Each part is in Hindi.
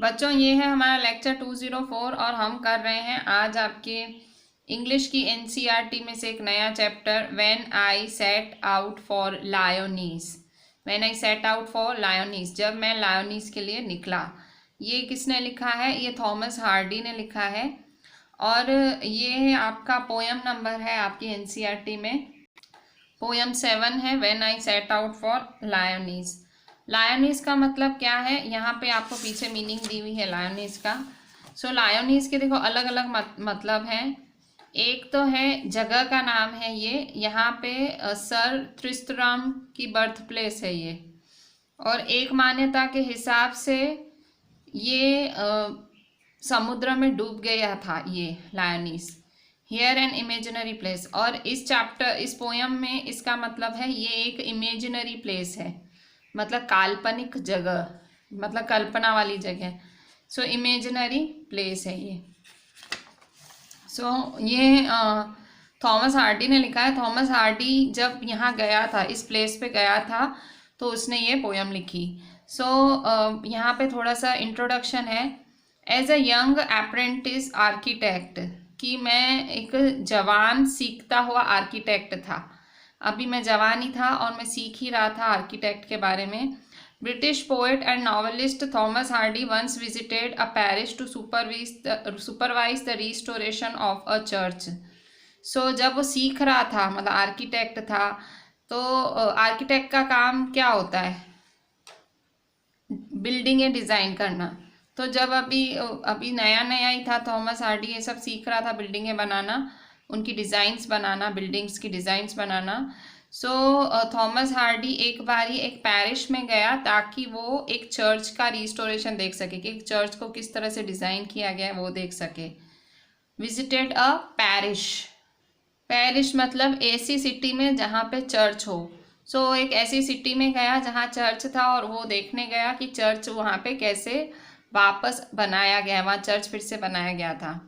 बच्चों ये है हमारा लेक्चर 204 और हम कर रहे हैं आज आपके इंग्लिश की एनसीईआरटी में से एक नया chapter when I set out for Lyonnesse. When I set out for Lyonnesse, जब मैं लायोनीस के लिए निकला। ये किसने लिखा है? ये थॉमस हार्डी ने लिखा है और ये आपका पोयम नंबर है आपकी एनसीईआरटी में। पोयम 7 है when I set out for Lyonnesse. Lyonnesse का मतलब क्या है? यहाँ पे आपको पीछे मीनिंग दी हुई है लायोनीस का। सो लायोनीस के देखो अलग अलग मतलब हैं। एक तो है जगह का नाम है ये, यहाँ पे सर त्रिस्तराम की बर्थ प्लेस है ये। और एक मान्यता के हिसाब से ये समुद्र में डूब गया था ये लायोनीस। हियर एन इमेजिनरी प्लेस, और इस चैप्टर इस पोयम में इसका मतलब है ये एक इमेजिनरी प्लेस है, मतलब काल्पनिक जगह, मतलब कल्पना वाली जगह। सो इमेजिनरी प्लेस है ये। सो ये थॉमस हार्डी ने लिखा है। थॉमस हार्डी जब यहाँ गया था, इस प्लेस पे गया था, तो उसने ये पोयम लिखी। सो यहाँ पे थोड़ा सा इंट्रोडक्शन है। As a young apprentice architect, कि मैं एक जवान सीखता हुआ आर्किटेक्ट था। अभी मैं जवान ही था और मैं सीख ही रहा था आर्किटेक्ट के बारे में। British poet and novelist Thomas Hardy once visited a parish to supervise the restoration of a church. So जब वो सीख रहा था, मतलब आर्किटेक्ट था, तो आर्किटेक्ट का काम क्या होता है? बिल्डिंगें डिज़ाइन करना। तो जब अभी नया नया ही था थॉमस हार्डी, ये सब सीख रहा था, बिल्डिंगें बनाना, उनकी डिज़ाइंस बनाना, बिल्डिंग्स की डिज़ाइंस बनाना। सो थॉमस हार्डी एक बारी एक पैरिश में गया ताकि वो एक चर्च का रिस्टोरेशन देख सके, कि एक चर्च को किस तरह से डिज़ाइन किया गया है वो देख सके। Visited a parish. पैरिश मतलब ऐसी सिटी में जहाँ पे चर्च हो। सो एक ऐसी सिटी में गया जहाँ चर्च था और वो देखने गया कि चर्च वहाँ पे कैसे वापस बनाया गया, वहाँ चर्च फिर से बनाया गया था।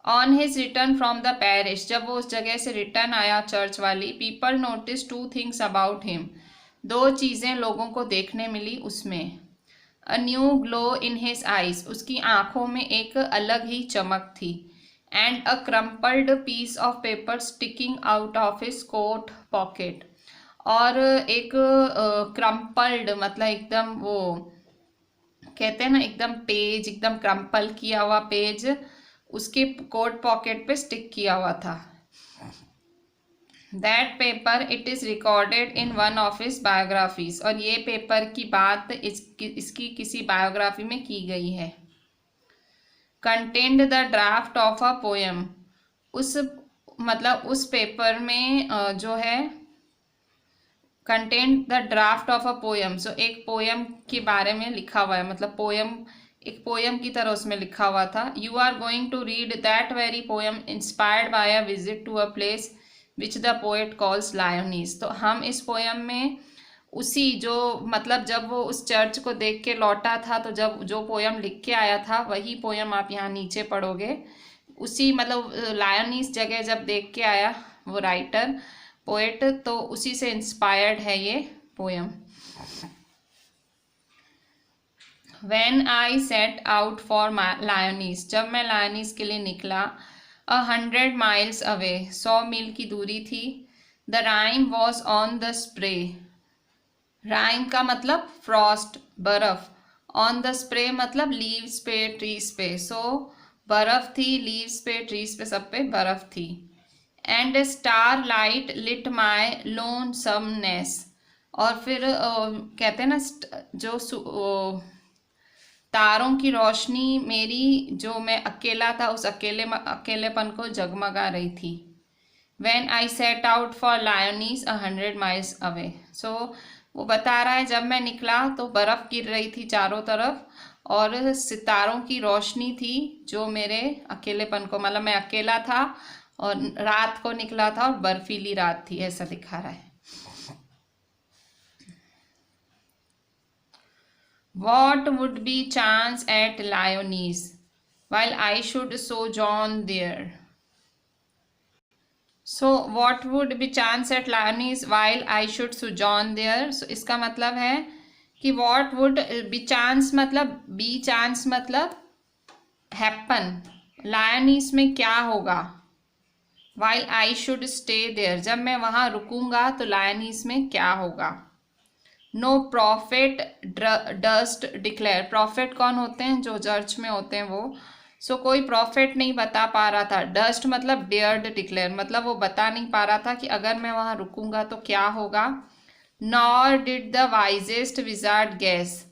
On his return from the parish, जब वो उस जगह से रिटर्न आया चर्च वाली, people notice two things about him. दो चीज़ें लोगों को देखने मिली उसमें। A new glow in his eyes, उसकी आंखों में एक अलग ही चमक थी। And a crumpled piece of paper sticking out of his coat pocket, और एक क्रम्पल्ड मतलब एकदम वो कहते हैं ना, एकदम पेज, एकदम क्रम्पल किया हुआ पेज उसके कोट पॉकेट पे स्टिक किया हुआ था। That paper it is recorded in one of his biographies, और ये पेपर की बात इसकी किसी बायोग्राफी में की गई है। Contained the draft of a poem, उस मतलब उस पेपर में जो है contained the draft of a poem. So एक पोएम के बारे में लिखा हुआ है, मतलब पोएम, एक पोएम की तरह उसमें लिखा हुआ था। You are going to read that very poem inspired by a visit to a place which the poet calls Lyonnesse. तो हम इस पोएम में उसी जो मतलब जब वो उस चर्च को देख के लौटा था, तो जब जो पोएम लिख के आया था वही पोएम आप यहाँ नीचे पढ़ोगे। उसी मतलब लायोनीस जगह जब देख के आया वो राइटर, पोएट, तो उसी से इंस्पायर्ड है ये poem. When I set out for Lyonnesse, जब मैं लायोनीस के लिए निकला। 100 miles अवे, 100 मील की दूरी थी। The rhyme was on the spray, rhyme का मतलब फ्रॉस्ट, बर्फ। ऑन द स्प्रे मतलब लीव्स पे, ट्रीज पे। सो बर्फ थी लीव्स पे, ट्रीज पे, सब पे बर्फ थी। And star light lit my लोनसमनेस, और फिर कहते हैं ना जो तारों की रोशनी मेरी, जो मैं अकेला था उस अकेलेपन को जगमगा रही थी। When I set out for लायोनीस 100 miles away, सो वो बता रहा है जब मैं निकला तो बर्फ़ गिर रही थी चारों तरफ, और सितारों की रोशनी थी जो मेरे अकेलेपन को, मतलब मैं अकेला था और रात को निकला था और बर्फीली रात थी, ऐसा दिखा रहा है। What would be chance at Lyonnesse while I should sojourn there? So what would be chance at Lyonnesse while I should sojourn there. So इसका मतलब है कि व्हाट वुड बी चांस मतलब हैपन, लायनीज में क्या होगा, while I should stay there, जब मैं वहाँ रुकूंगा तो लायनीज में क्या होगा। No prophet durst declare, prophet कौन होते हैं, जो चर्च में होते हैं वो। सो कोई प्रॉफिट नहीं बता पा रहा था। डस्ट मतलब डेयर्ड डिक्लेयर, मतलब वो बता नहीं पा रहा था कि अगर मैं वहाँ रुकूंगा तो क्या होगा। Nor did the wisest wizard guess,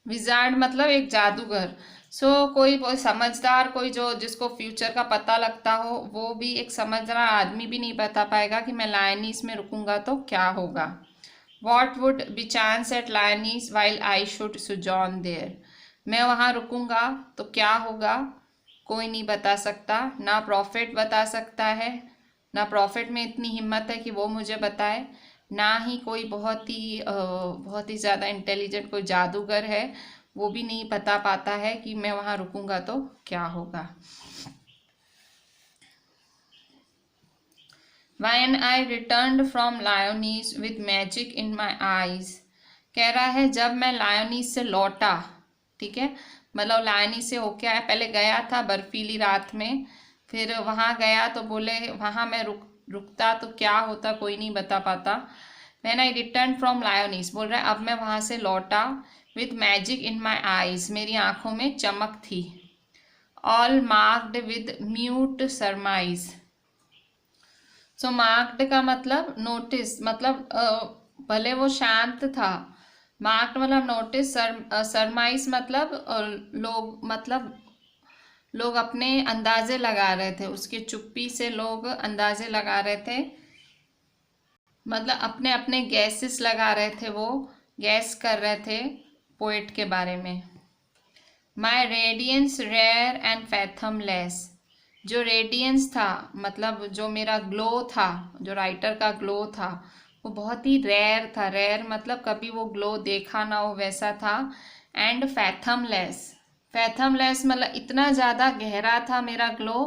wizard मतलब एक जादूगर। कोई समझदार, कोई जो जिसको फ्यूचर का पता लगता हो, वो भी एक समझदार आदमी भी नहीं बता पाएगा कि मैं लायनीस में रुकूंगा तो क्या होगा। What would be chance at Lyonnesse while I should sojourn there, मैं वहाँ रुकूंगा तो क्या होगा, कोई नहीं बता सकता। ना प्रॉफिट बता सकता है, ना प्रॉफिट में इतनी हिम्मत है कि वो मुझे बताए, ना ही कोई बहुत ही ज़्यादा इंटेलिजेंट कोई जादूगर है, वो भी नहीं बता पाता है कि मैं वहाँ रुकूंगा तो क्या होगा। When I returned from Lyonese with magic in my eyes, कह रहा है जब मैं लायोनीस से लौटा, ठीक है, मतलब लायोनीस से होके आया, पहले गया था बर्फीली रात में, फिर वहाँ गया तो बोले वहाँ मैं रुकता तो क्या होता, कोई नहीं बता पाता। When I returned from Lyonese, बोल रहा है अब मैं वहाँ से लौटा, with magic in my eyes, मेरी आंखों में चमक थी, all marked with mute surmise। So marked का मतलब नोटिस, मतलब भले वो शांत था, मार्क्ड मतलब नोटिस, सरमाइज मतलब लोग अपने अंदाजे लगा रहे थे, उसकी चुप्पी से लोग अंदाजे लगा रहे थे, मतलब अपने अपने गैसेस लगा रहे थे, वो गैस कर रहे थे पोएट के बारे में। माई रेडियंस रेयर एंड फैथमलेस, जो रेडियंस था मतलब जो मेरा ग्लो था, जो राइटर का ग्लो था, वो बहुत ही रेयर था। रेयर मतलब कभी वो ग्लो देखा ना हो वैसा था। एंड फैथमलेस, फैथमलेस मतलब इतना ज़्यादा गहरा था मेरा ग्लो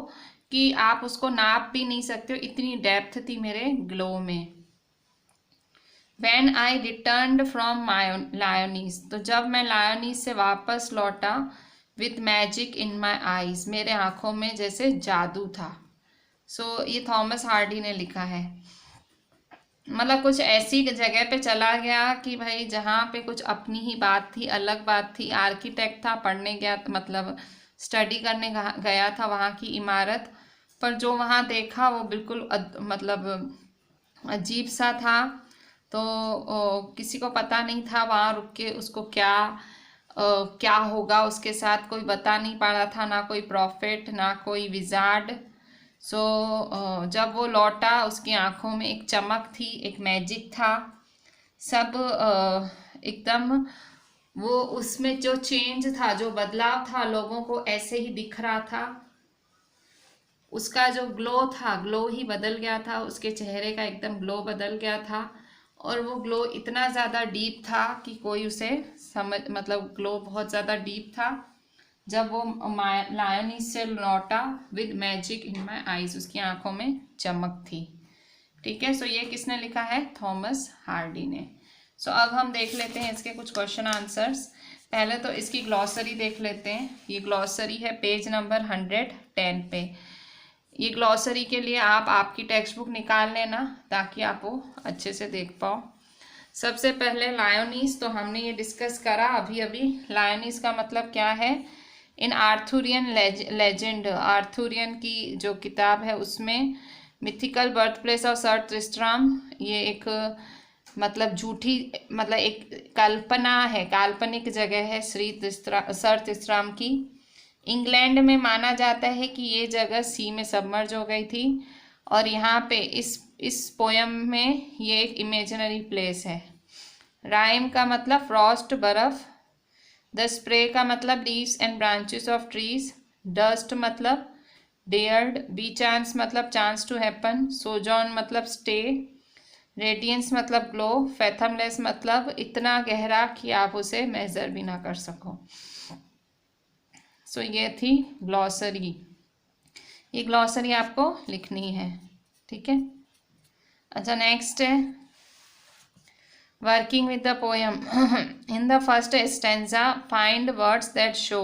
कि आप उसको नाप भी नहीं सकते हो, इतनी डेप्थ थी मेरे ग्लो में। When I returned from Lyonese, तो जब मैं लायोनीस से वापस लौटा, with magic in my eyes, मेरे आँखों में जैसे जादू था। ये थॉमस हार्डी ने लिखा है। मतलब कुछ ऐसी जगह पे चला गया कि भाई जहाँ पे कुछ अपनी ही बात थी, अलग बात थी। आर्किटेक्ट था, पढ़ने गया, मतलब स्टडी करने गया था वहाँ की इमारत, पर जो वहाँ देखा वो बिल्कुल मतलब अजीब सा था। तो किसी को पता नहीं था वहाँ रुक के उसको क्या होगा उसके साथ, कोई बता नहीं पा रहा था, ना कोई प्रॉफिट ना कोई विजार्ड। जब वो लौटा उसकी आंखों में एक चमक थी, एक मैजिक था, सब एकदम वो उसमें जो चेंज था, जो बदलाव था, लोगों को ऐसे ही दिख रहा था। उसका जो ग्लो था, ग्लो ही बदल गया था, उसके चेहरे का एकदम ग्लो बदल गया था, और वो ग्लो इतना ज़्यादा डीप था कि कोई उसे मतलब ग्लो बहुत ज़्यादा डीप था। जब वो लायोनीस से लौटा, with magic in my eyes, उसकी आंखों में चमक थी। ठीक है, ये किसने लिखा है, थॉमस हार्डी ने। अब हम देख लेते हैं इसके कुछ क्वेश्चन आंसर्स। पहले तो इसकी ग्लॉसरी देख लेते हैं। ये ग्लॉसरी है पेज नंबर 110 पे। ये ग्लॉसरी के लिए आप आपकी टेक्स्ट बुक निकाल लेना ताकि आप वो अच्छे से देख पाओ। सबसे पहले लायोनीस, तो हमने ये डिस्कस करा अभी अभी। लायोनीस का मतलब क्या है, इन आर्थुरियन लेजेंड, आर्थुरियन की जो किताब है उसमें mythical birth place of sir Tristram, ये एक मतलब झूठी, मतलब एक कल्पना है, काल्पनिक जगह है सर त्रिस्ट्राम की। इंग्लैंड में माना जाता है कि ये जगह सी में सबमर्ज हो गई थी, और यहाँ पे इस पोयम में ये एक इमेजिनरी प्लेस है। राइम का मतलब फ्रॉस्ट, बर्फ। द स्प्रे का मतलब leaves and branches of trees. Dust मतलब डेयर्ड। बी चांस मतलब चांस टू हैपन। सोजॉन मतलब स्टे। रेडियंस मतलब ग्लो। फैथमलेस मतलब इतना गहरा कि आप उसे मेजर भी ना कर सको। ये थी ग्लॉसरी। ये ग्लॉसरी आपको लिखनी है, ठीक है। अच्छा, नेक्स्ट है working with the poem in the first stanza find words that show.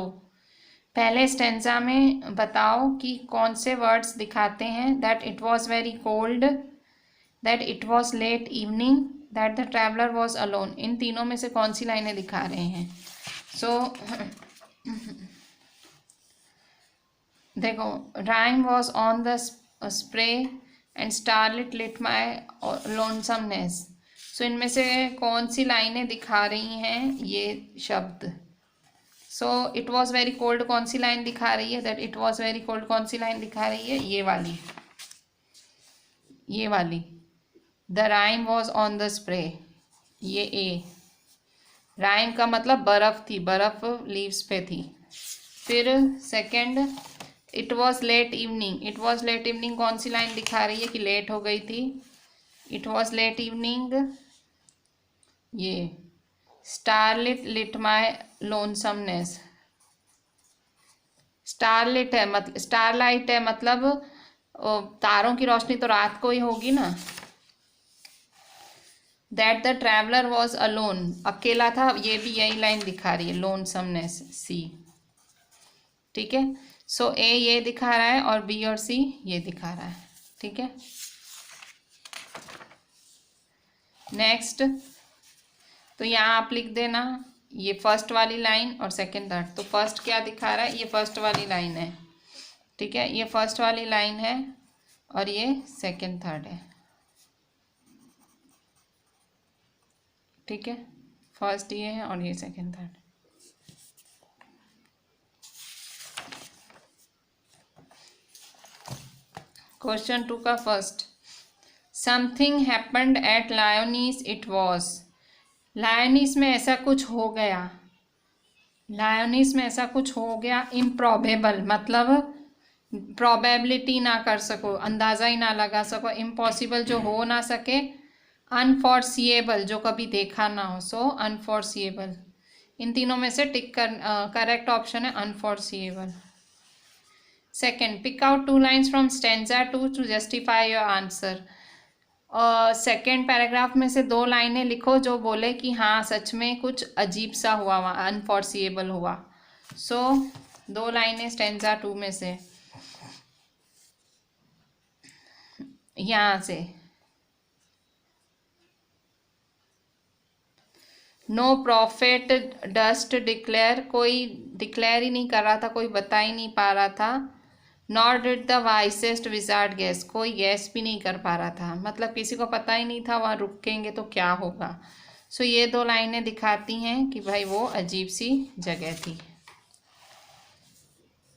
पहले स्टेंजा में बताओ कि कौन से वर्ड्स दिखाते हैं that it was very cold, that it was late evening, that the traveller was alone. इन तीनों में से कौन सी लाइनें दिखा रहे हैं? सो देखो, rime was on the spray and starlit lit my lonesomeness. So इनमें से कौन सी लाइनें दिखा रही हैं ये शब्द? So it was very cold कौन सी लाइन दिखा रही है? That it was very cold कौन सी लाइन दिखा रही है? ये वाली, ये वाली। The rhyme was on the spray, ये ए। राइम का मतलब बर्फ थी, बर्फ लीव्स पे थी। फिर second, it was late evening. It was late evening कौन सी लाइन दिखा रही है कि लेट हो गई थी? इट वॉज लेट इवनिंग, ये। स्टारलिट लिट माई लोनसमनेस, स्टारलिट है मतलब स्टारलाइट है, मतलब तारों की रोशनी तो रात को ही होगी ना। That the traveller was alone, अकेला था, ये भी यही लाइन दिखा रही है, लोनसमनेस, सी। ठीक है, सो ए ये दिखा रहा है और बी और सी ये दिखा रहा है। ठीक है, नेक्स्ट, तो यहाँ आप लिख देना ये फर्स्ट वाली लाइन और सेकंड थर्ड। तो फर्स्ट क्या दिखा रहा है? ये फर्स्ट वाली लाइन है। ठीक है, ये फर्स्ट वाली लाइन है और ये सेकंड थर्ड है। ठीक है, फर्स्ट ये है और ये सेकंड थर्ड। क्वेश्चन 2 का first, something happened at Lyonnesse it was. Lyonnesse में ऐसा कुछ हो गया, लायोनीस में ऐसा कुछ हो गया। इम्प्रॉबेबल मतलब प्रोबेबिलिटी ना कर सको, अंदाज़ा ही ना लगा सको। इम्पॉसिबल जो हो ना सके। अनफॉरसिएबल जो कभी देखा ना हो। सो अनफॉरसिएबल, इन तीनों में से टिक कर करेक्ट ऑप्शन है unforeseeable. Second, pick out 2 lines from stanza 2 to justify your answer. Second paragraph में से 2 लाइनें लिखो जो बोले कि हाँ सच में कुछ अजीब सा हुआ, वहाँ अनफॉरसिएबल हुआ। सो 2 लाइनें स्टेंजा 2 में से, यहाँ से। नो प्रॉफिट डस्ट डिक्लेयर, कोई डिक्लेयर ही नहीं कर रहा था, कोई बता ही नहीं पा रहा था। Not did the wisest wizard gas, कोई गैस भी नहीं कर पा रहा था, मतलब किसी को पता ही नहीं था वहाँ रुकेंगे तो क्या होगा। सो ये 2 लाइनें दिखाती हैं कि भाई वो अजीब सी जगह थी।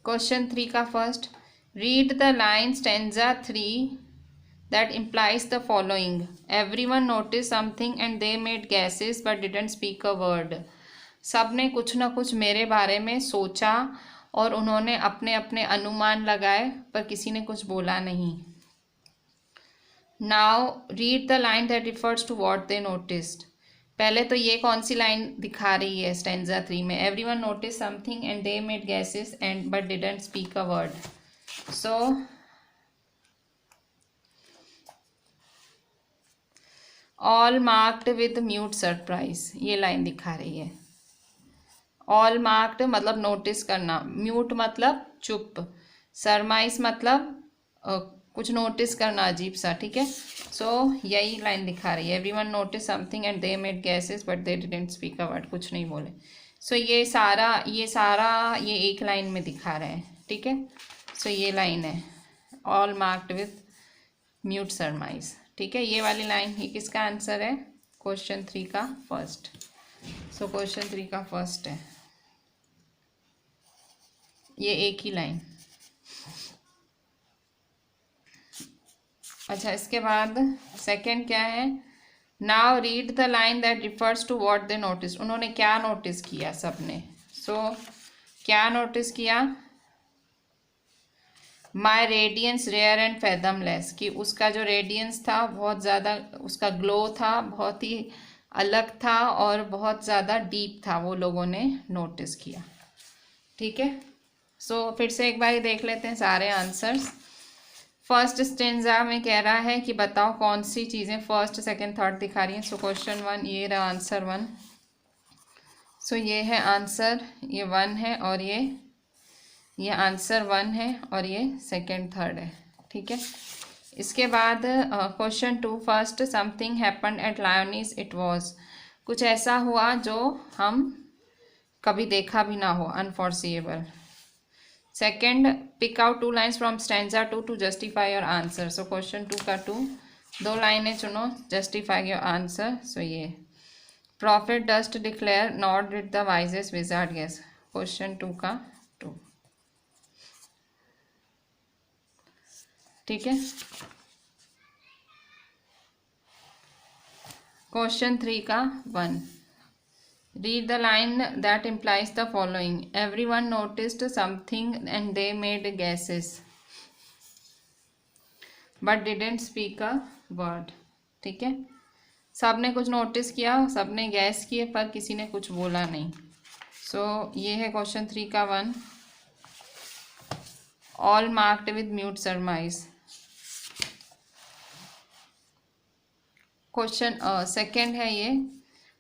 क्वेश्चन 3 का first, read the line stanza 3 that implies the following. Everyone noticed something and they made guesses but didn't speak a word. सब ने कुछ ना कुछ मेरे बारे में सोचा और उन्होंने अपने अपने अनुमान लगाए पर किसी ने कुछ बोला नहीं। Now read the line that refers to what they noticed. पहले तो ये कौन सी लाइन दिखा रही है स्टेंजा 3 में? Everyone noticed something and they made guesses and but didn't speak a word. So all marked with mute surprise, ये लाइन दिखा रही है। ऑल मार्क्ड मतलब नोटिस करना, म्यूट मतलब चुप, सरमाइज मतलब कुछ नोटिस करना अजीब सा। ठीक है, सो यही लाइन दिखा रही है। Everyone notice something and they made guesses but they didn't speak a word, कुछ नहीं बोले। सो ये सारा ये एक लाइन में दिखा रहे हैं। ठीक है, सो ये लाइन है ऑल मार्क्ड विद म्यूट सरमाइज। ठीक है, ये वाली लाइन, ये किसका आंसर है? क्वेश्चन 3 का फर्स्ट। सो क्वेश्चन 3 का फर्स्ट है ये एक ही लाइन। अच्छा, इसके बाद सेकंड क्या है? Now read the line that refers to what they notice. उन्होंने क्या नोटिस किया सबने? सो क्या नोटिस किया? My radiance rare and fathomless, कि उसका जो रेडियंस था बहुत ज़्यादा, उसका ग्लो था बहुत ही अलग था और बहुत ज़्यादा डीप था, वो लोगों ने नोटिस किया। ठीक है, सो फिर से एक बार देख लेते हैं सारे आंसर्स। फर्स्ट स्टेंजा में कह रहा है कि बताओ कौन सी चीज़ें फर्स्ट सेकंड थर्ड दिखा रही हैं। सो क्वेश्चन 1 ये रहा आंसर 1। सो ये है आंसर, ये 1 है और ये आंसर 1 है और ये सेकंड थर्ड है। ठीक है, इसके बाद question 2 first something happened at Lyonnesse it was, कुछ ऐसा हुआ जो हम कभी देखा भी ना हो, unforeseeable. Second pick out 2 lines from stanza 2 to justify your answer. So question 2 का 2, 2 लाइनें चुनो, जस्टिफाई योर आंसर। सो ये prophet durst declare not did the wisest wizard guess. Question 2 का 2। ठीक है, क्वेश्चन 3 का 1, read the line that implies the following, everyone noticed something and they made guesses but didn't speak a word. ठीक है, सब ने कुछ नोटिस किया, सब ने गैस किए, पर किसी ने कुछ बोला नहीं। सो ये है क्वेश्चन 3 का 1, all marked with mute surmise. Question second है ये,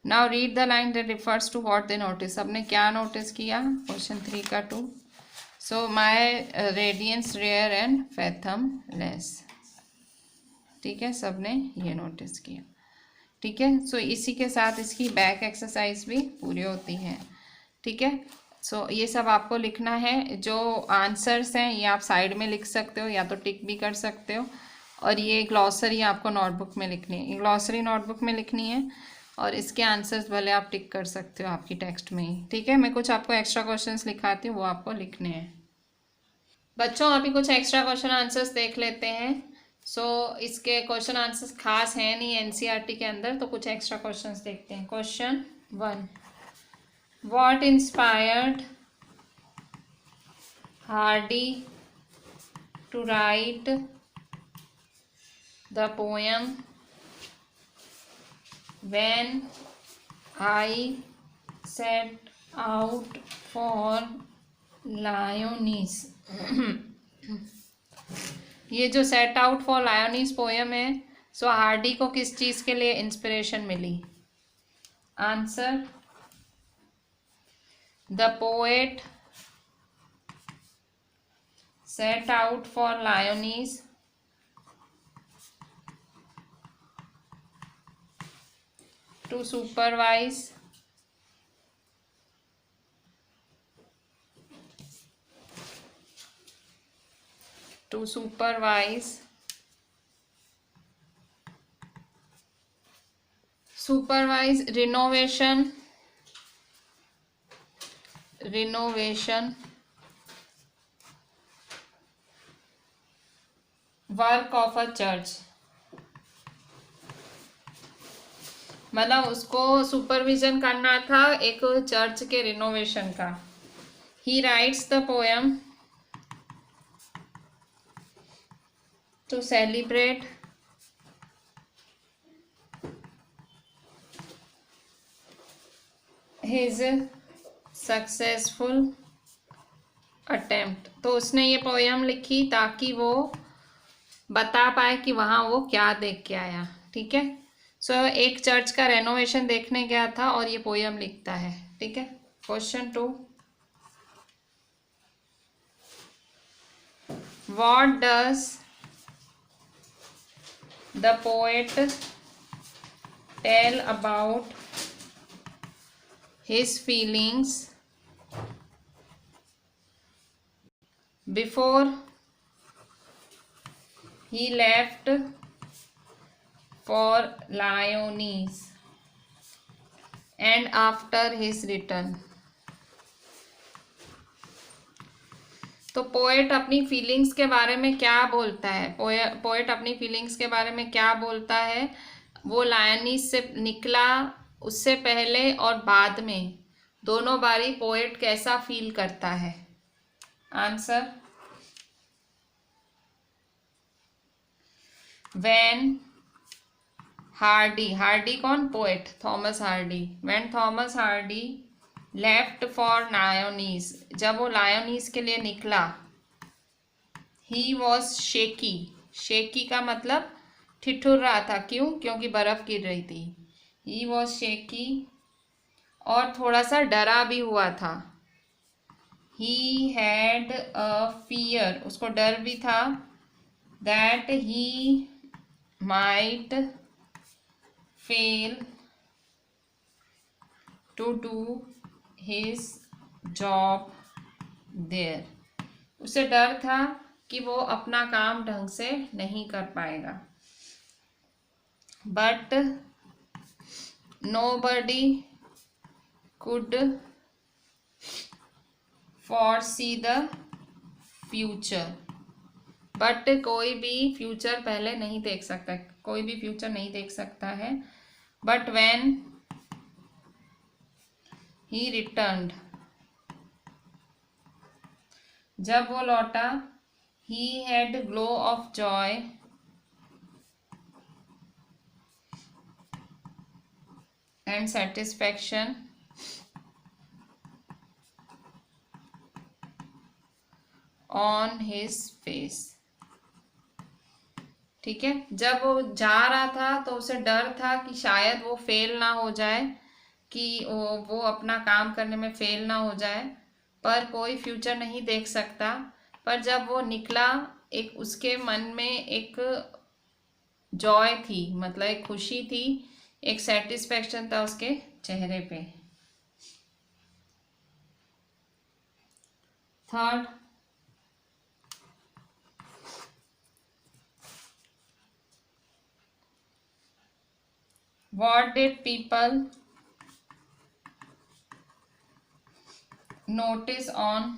now read the line that refers to what they notice, सबने क्या नोटिस किया। क्वेश्चन 3 का 2, so my radiance rare and fathomless. ठीक है, सबने ये नोटिस किया। ठीक है, सो इसी के साथ इसकी बैक एक्सरसाइज भी पूरी होती है। ठीक है, सो ये सब आपको लिखना है। जो आंसर्स हैं ये आप साइड में लिख सकते हो या तो टिक भी कर सकते हो, और ये ग्लॉसरी आपको नोटबुक में लिखनी है, ग्लॉसरी नोटबुक में लिखनी है, और इसके आंसर्स भले आप टिक कर सकते हो आपकी टेक्स्ट में ही। ठीक है, मैं कुछ आपको एक्स्ट्रा क्वेश्चंस लिखाती हूँ, वो आपको लिखने हैं। बच्चों अभी कुछ एक्स्ट्रा क्वेश्चन आंसर्स देख लेते हैं। इसके क्वेश्चन आंसर्स खास हैं नहीं एनसीईआरटी के अंदर, तो कुछ एक्स्ट्रा क्वेश्चंस देखते हैं। Question 1, what inspired Hardy to write the poem when I set out for Lyonnesse. ये जो set out for Lyonnesse poem है, सो हार्डी को किस चीज़ के लिए इंस्पिरेशन मिली। Answer, the poet set out for Lyonese to supervise renovation work of a church. मतलब उसको सुपरविजन करना था एक चर्च के रिनोवेशन का। He writes the poem to celebrate his successful attempt. तो उसने ये पोएम लिखी ताकि वो बता पाए कि वहाँ वो क्या देख के आया। ठीक है, सो एक चर्च का रेनोवेशन देखने गया था और ये पोएम लिखता है। ठीक है, question 2, what does the poet tell about his feelings before he left for Lyonese and after his return। तो पोएट अपनी फीलिंग्स के बारे में क्या बोलता है, पोएट अपनी फीलिंग्स के बारे में क्या बोलता है, वो लायोनीस से निकला उससे पहले और बाद में दोनों बारी पोएट कैसा फील करता है। आंसर, व्हेन हार्डी, हार्डी कौन, poet Thomas Hardy, when Thomas Hardy left for Lyonnesse, जब वो लायोनीस के लिए निकला, ही वॉज शेकी, शेकी का मतलब ठिठुर रहा था, क्यों? क्योंकि बर्फ गिर रही थी। He was shaky. और थोड़ा सा डरा भी हुआ था। ही हैड अ फियर, उसको डर भी था, that he might fail to do his job there. उसे डर था कि वो अपना काम ढंग से नहीं कर पाएगा। But nobody could foresee the future. But कोई भी फ्यूचर पहले नहीं देख सकता, कोई भी फ्यूचर नहीं देख सकता है। बट व्हेन ही रिटर्न्ड, जब वो लौटा, he had glow of Joy and satisfaction on his face. ठीक है, जब वो जा रहा था तो उसे डर था कि शायद वो फेल ना हो जाए, कि वो अपना काम करने में फेल ना हो जाए, पर कोई फ्यूचर नहीं देख सकता। पर जब वो निकला, एक उसके मन में एक जॉय थी, मतलब एक खुशी थी, एक सेटिस्फेक्शन था उसके चेहरे पे। Third, what did people notice on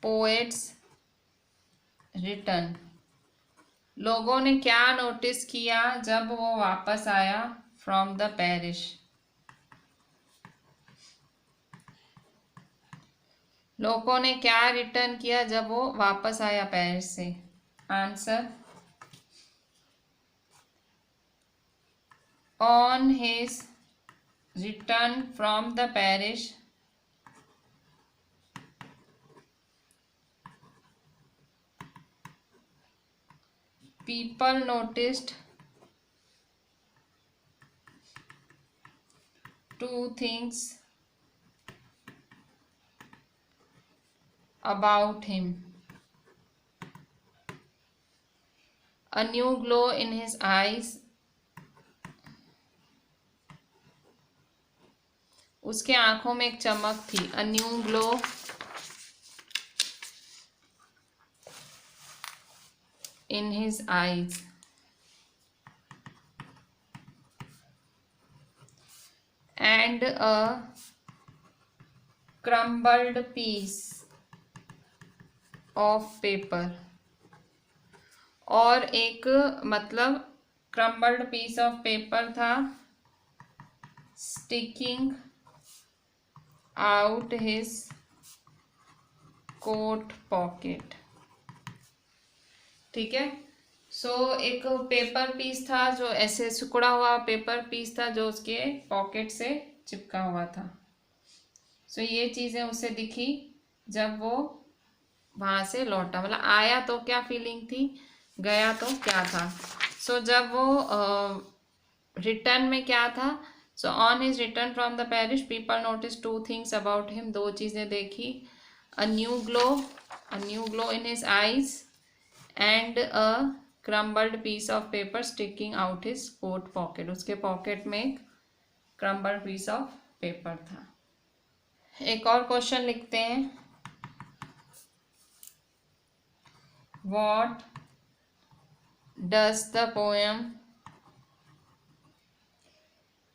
poets return. लोगों ने क्या नोटिस किया जब वो वापस आया फ्रॉम द पेरिश। लोगों ने क्या रिटर्न किया जब वो वापस आया पेरिस से। Answer, on his return from the parish, people noticed two things about him: a new glow in his eyes, उसके आंखों में एक चमक थी, a new glow in his eyes, and a crumbled piece of paper, और एक मतलब क्रम्बल्ड पीस ऑफ पेपर था, sticking out his coat pocket. ठीक है, सो एक पेपर पीस था, जो ऐसे सिकुड़ा हुआ पेपर पीस था, जो उसके पॉकेट से चिपका हुआ था। सो ये चीज़ें उसे दिखी जब वो वहाँ से लौटा, मतलब आया तो क्या फीलिंग थी, गया तो क्या था। सो जब वो रिटर्न में क्या था, so on his return from the parish people notice two things about him, दो चीज़ें देखी, a new glow in his eyes and a crumbled piece of paper sticking out his coat pocket. उसके पॉकेट में एक क्रम्बल्ड पीस ऑफ पेपर था। एक और क्वेश्चन लिखते हैं, what does the poem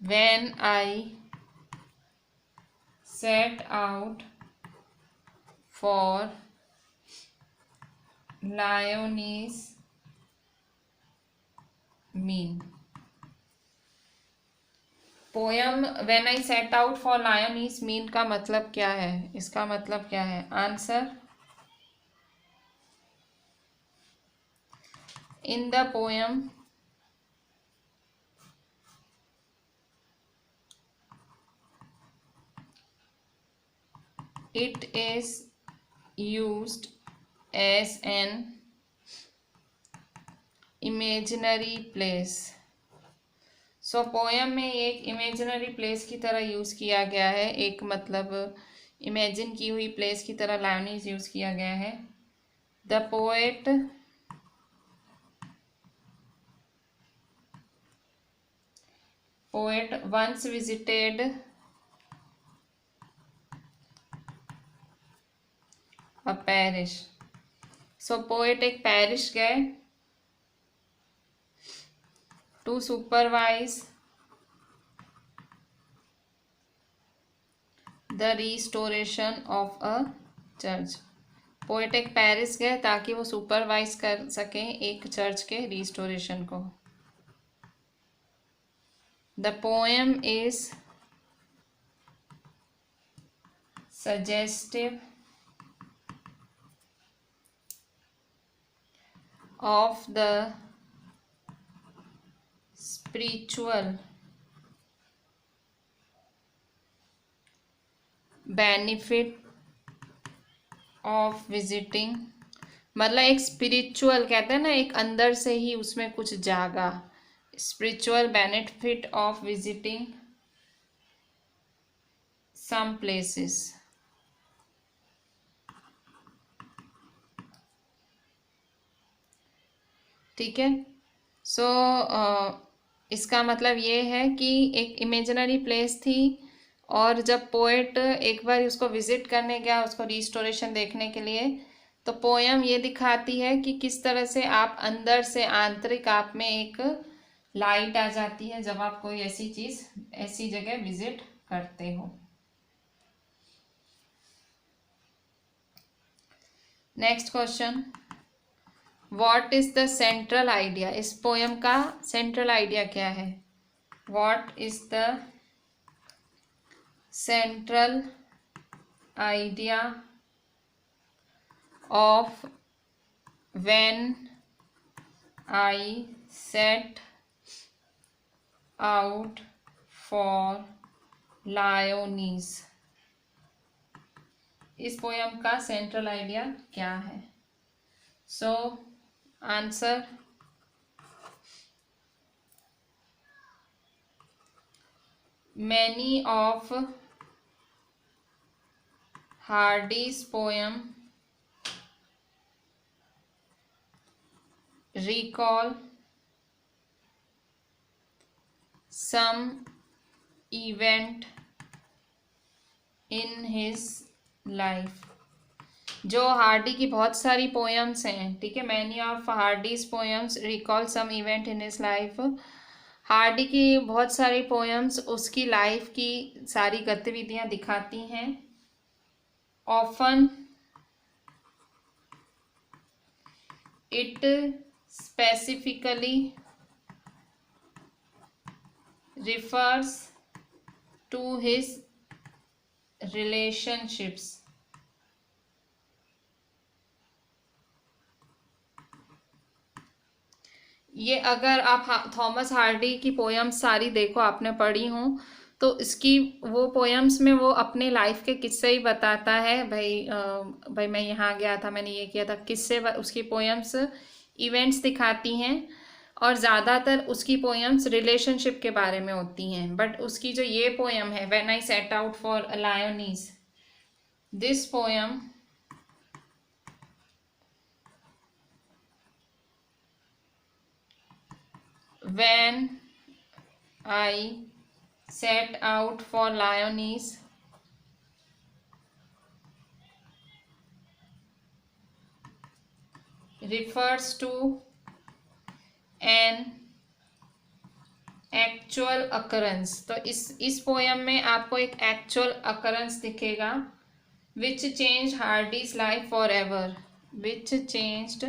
when I set out for Lyonnesse mean. Poem when I set out for Lyonnesse mean का मतलब क्या है, इसका मतलब क्या है। Answer, in the poem it is used as an imaginary place. So poem में एक इमेजिनरी प्लेस की तरह यूज़ किया गया है, एक मतलब इमेजिन की हुई प्लेस की तरह लायोनीज यूज़ किया गया है। The poet once visited a parish. So poet एक पैरिश गए to supervise the restoration of a church. Poet एक पेरिस गए ताकि वो सुपरवाइज कर सकें एक चर्च के रिस्टोरेशन को। The poem is suggestive of the spiritual benefit of visiting. मतलब एक स्पिरिचुअल कहते हैं ना, एक अंदर से ही उसमें कुछ जागा। Spiritual benefit of visiting some places. ठीक है। सो इसका मतलब ये है कि एक इमेजिनरी प्लेस थी और जब पोएट एक बार उसको विजिट करने गया उसको रिस्टोरेशन देखने के लिए, तो पोयम ये दिखाती है कि किस तरह से आप अंदर से आंतरिक आप में एक लाइट आ जाती है जब आप कोई ऐसी चीज़ ऐसी जगह विजिट करते हो। Next question, what is the central idea. इस पोयम का सेंट्रल आइडिया क्या है? What is the central idea of when I set out for Lyonnesse. इस पोयम का सेंट्रल आइडिया क्या है? So answer, many of Hardy's poem recall some event in his life। जो हार्डी की बहुत सारी पोएम्स हैं, ठीक है, many of Hardy's poems recall some event in his life. Hardy की बहुत सारी पोएम्स उसकी लाइफ की सारी गतिविधियां दिखाती हैं। Often it specifically refers to his relationships। ये अगर आप थॉमस हार्डी की पोएम्स सारी देखो, आपने पढ़ी हो, तो इसकी वो पोएम्स में वो अपने लाइफ के किस्से ही बताता है। भाई मैं यहाँ गया था, मैंने ये किया था, किस्से उसकी पोएम्स इवेंट्स दिखाती हैं और ज़्यादातर उसकी पोएम्स रिलेशनशिप के बारे में होती हैं। बट उसकी जो ये पोएम है, when I set out for a Lyonnesse, this poem when I set out for Lyonese refers to an actual occurrence। तो इस पोयम में आपको एक एक्चुअल अकरेंस दिखेगा, which changed Hardy's life forever, which changed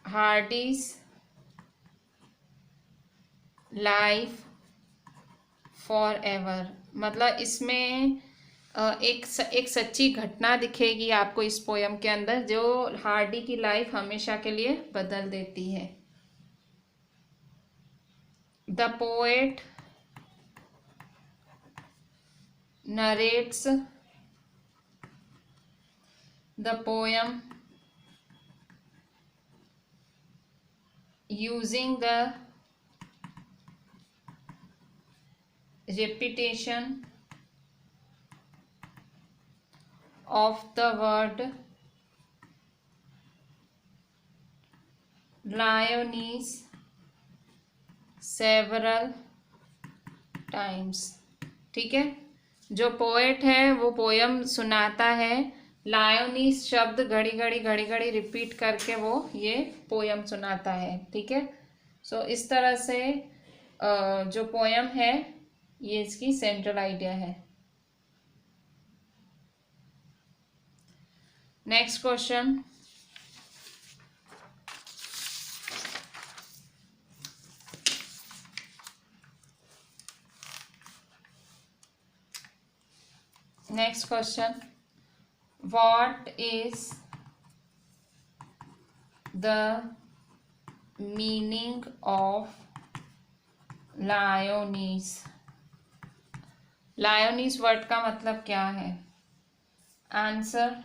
Hardy's life for ever. मतलब इसमें एक सच्ची घटना दिखेगी आपको इस पोयम के अंदर जो हार्डी की लाइफ हमेशा के लिए बदल देती है। The poet narrates The poem using the repetition of the word Lyonese several times। ठीक है, जो पोएट है वो पोयम सुनाता है, लायोनीस शब्द घड़ी घड़ी घड़ी घड़ी रिपीट करके वो ये पोयम सुनाता है। ठीक है, सो इस तरह से जो पोयम है ये इसकी सेंट्रल आइडिया है। Next question, next question, what is the meaning of Lyonese? Lyonese word का मतलब क्या है? Answer,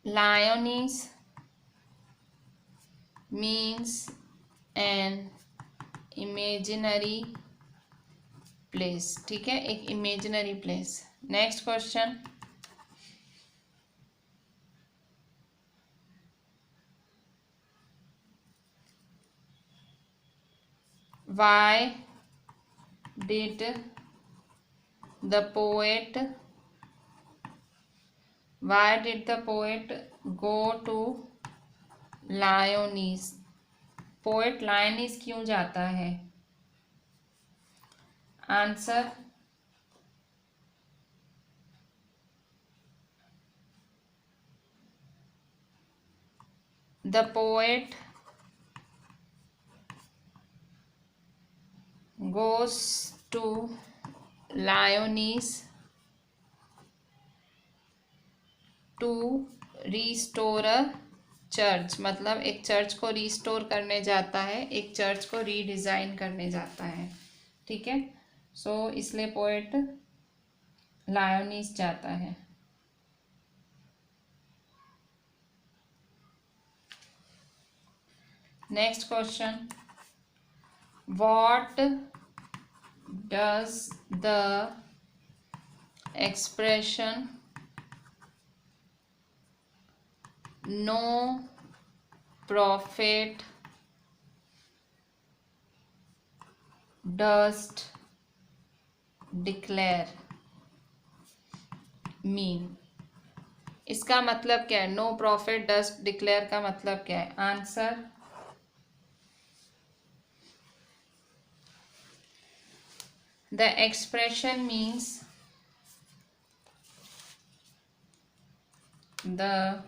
Lyonese means an imaginary place। ठीक है, एक imaginary place. Next question, why did the poet go to Lyonese? Poet Lyonnesse क्यों जाता है? Answer, the poet goes to Lyonese to restore a church, मतलब एक चर्च को रिस्टोर करने जाता है, एक चर्च को रीडिज़ाइन करने जाता है। ठीक है, सो इसलिए पोएट लायोनीस जाता है। Next question, what does the expression no prophet durst declare mean? इसका मतलब क्या है? नो प्रॉफिट डस्ट डिक्लेयर का मतलब क्या है? Answer, the expression means the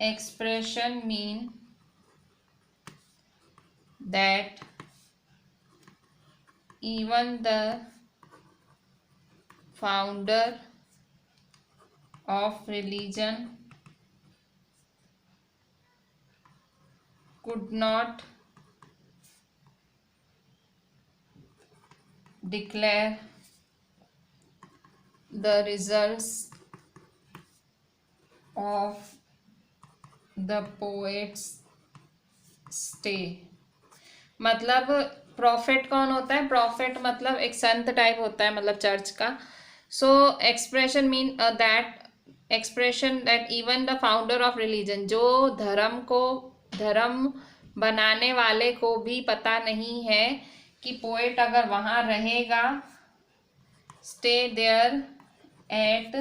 expression mean that even the founder of religion could not declare the results of the poet's stay। मतलब प्रॉफिट कौन होता है? प्रॉफिट मतलब एक संत टाइप होता है, मतलब चर्च का। सो expression mean that expression that even the founder of religion, जो धर्म बनाने वाले को भी पता नहीं है कि पोएट अगर वहाँ रहेगा, स्टे देयर एट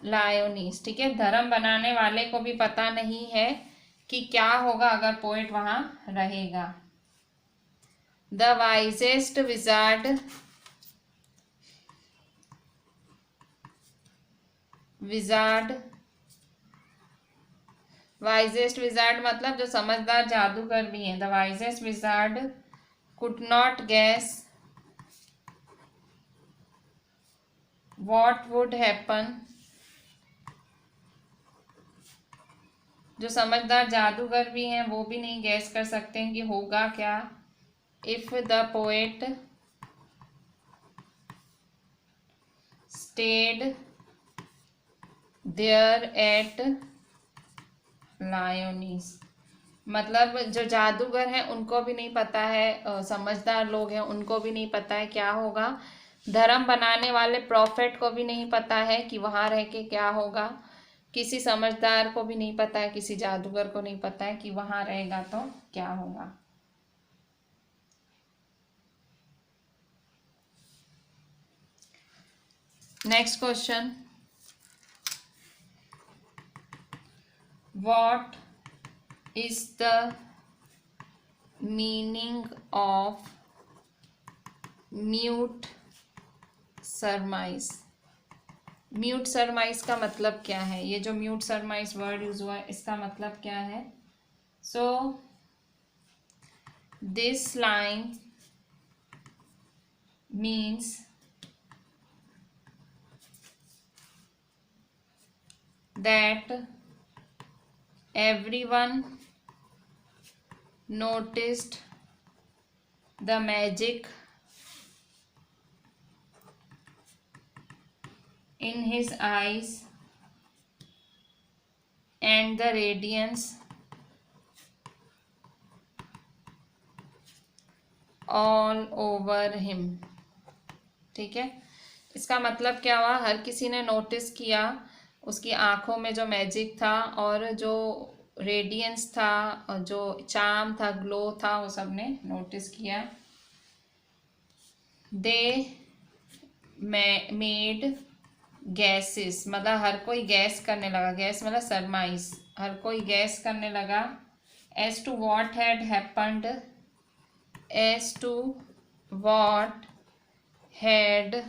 लायोनीस। ठीक है, धर्म बनाने वाले को भी पता नहीं है कि क्या होगा अगर पोएट वहाँ रहेगा। द वाइजेस्ट विजार्ड मतलब जो समझदार जादूगर भी है। The wisest wizard could not gas what would happen, जो समझदार जादूगर भी हैं वो भी नहीं गैस कर सकते हैं कि होगा क्या। if the poet stayed there at Lyonesse, मतलब जो जादूगर हैं उनको भी नहीं पता है, समझदार लोग हैं उनको भी नहीं पता है क्या होगा, धर्म बनाने वाले प्रॉफिट को भी नहीं पता है कि वहाँ रह के क्या होगा, किसी समझदार को भी नहीं पता है, किसी जादूगर को नहीं पता है कि वहाँ रहेगा तो क्या होगा। Next question, what is the meaning of mute सरमाइज। Mute सरमाइज का मतलब क्या है, ये जो म्यूट सरमाइज वर्ड यूज हुआ है इसका मतलब क्या है। So this line means that everyone noticed the magic in his eyes and the radiance all over him। ठीक है, इसका मतलब क्या हुआ, हर किसी ने नोटिस किया उसकी आंखों में जो मैजिक था और जो रेडियंस था और जो चार्म था, ग्लो था, वो सब ने नोटिस किया। दे मेड गैसेस, मतलब हर कोई गैस करने लगा, गैस मतलब सरमाइज, हर कोई गैस करने लगा। As to what had happened, as to what had,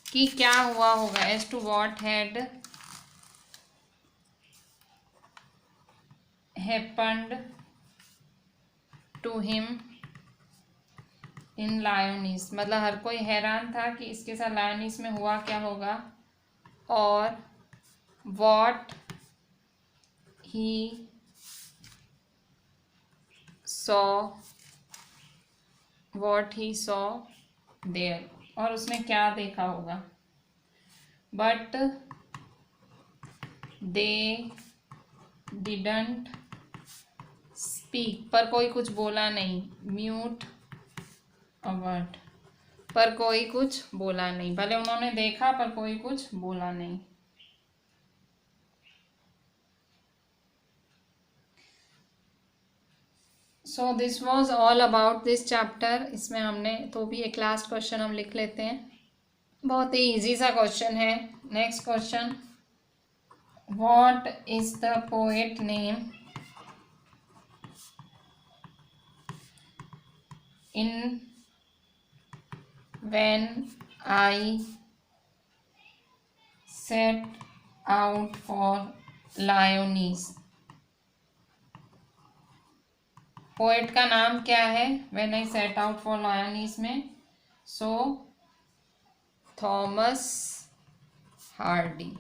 कि क्या हुआ होगा, as to what had happened to him in Lyonnesse, मतलब हर कोई हैरान था कि इसके साथ लायोनीस में हुआ क्या होगा। और what he saw, what he saw there, और उसने क्या देखा होगा। बट दे डिडंट स्पीक, पर कोई कुछ बोला नहीं। म्यूट अ वर्ड, पर कोई कुछ बोला नहीं, भले उन्होंने देखा पर कोई कुछ बोला नहीं। सो this was all about this chapter. इसमें हमने तो भी एक लास्ट क्वेश्चन हम लिख लेते हैं, बहुत ही इजी सा क्वेश्चन है। Next question, what is the poet name in when I set out for Lyonnesse. Poet का नाम क्या है when I set out for Lyonnesse में। So Thomas Hardy,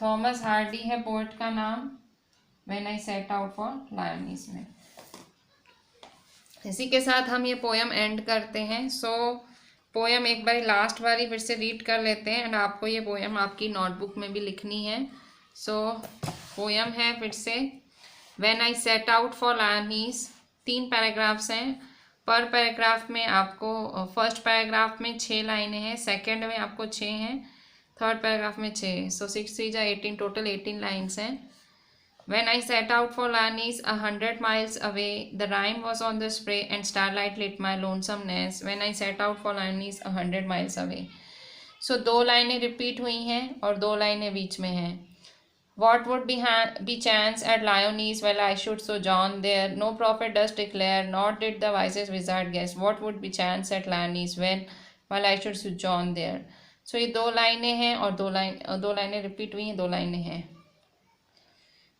Thomas Hardy है पोएट का नाम when I set out for Lyonnesse में। इसी के साथ हम ये पोयम एंड करते हैं। सो पोयम एक बार लास्ट बारी फिर से रीड कर लेते हैं एंड आपको ये पोयम आपकी नोटबुक में भी लिखनी है। सो पोयम है फिर से, when I set out for Lyonnesse. 3 paragraphs हैं, पर पैराग्राफ में आपको फर्स्ट पैराग्राफ में 6 लाइनें हैं, सेकेंड में आपको 6 हैं, थर्ड पैराग्राफ में 6। सो 6 3 जा 18, टोटल 18 लाइन्स हैं। When I set out for Lanis 100 miles away, the rime was on the spray and starlight lit my lonesomeness. When I set out for Lanis 100 miles away. So 2 लाइनें रिपीट हुई हैं और 2 लाइनें बीच में हैं। What would be chance at Lyonesse while I should sojourn there? No prophet does declare, nor did the wisest wizard guess. What would be chance at Lyonesse while I should sojourn there? So ये 2 लाइनें हैं और 2 लाइनें रिपीट हुई हैं, 2 लाइनें हैं।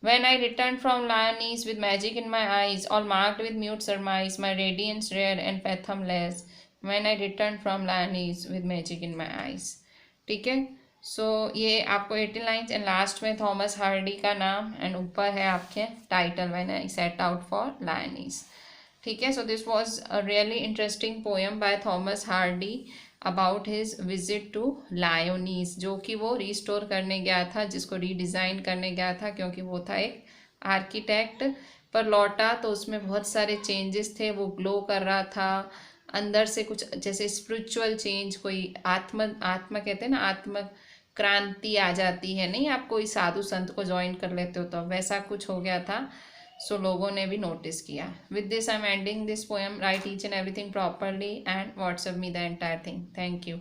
When I returned from Lyonesse with magic in my eyes, all marked with mute surmise, my radiance rare and fathomless. When I returned from Lyonesse with magic in my eyes. ठीक है, सो ये आपको 18 लाइन्स एंड लास्ट में थॉमस हार्डी का नाम एंड ऊपर है आपके title when I set out for Lyonnesse. ठीक है। So this was a really interesting poem by Thomas Hardy about his visit to Lyonnesse, जो कि वो रिस्टोर करने गया था, जिसको रीडिज़ाइन करने गया था, क्योंकि वो था एक आर्किटेक्ट। पर लौटा तो उसमें बहुत सारे चेंजेस थे, वो ग्लो कर रहा था अंदर से, कुछ जैसे स्पिरिचुअल चेंज, कोई आत्म आत्मा कहते हैं ना, आत्म क्रांति आ जाती है, नहीं आप कोई साधु संत को ज्वाइन कर लेते हो तो वैसा कुछ हो गया था। सो लोगों ने भी नोटिस किया। With this I am ending this poem. Right each and everything properly and WhatsApp me the entire thing. Thank you.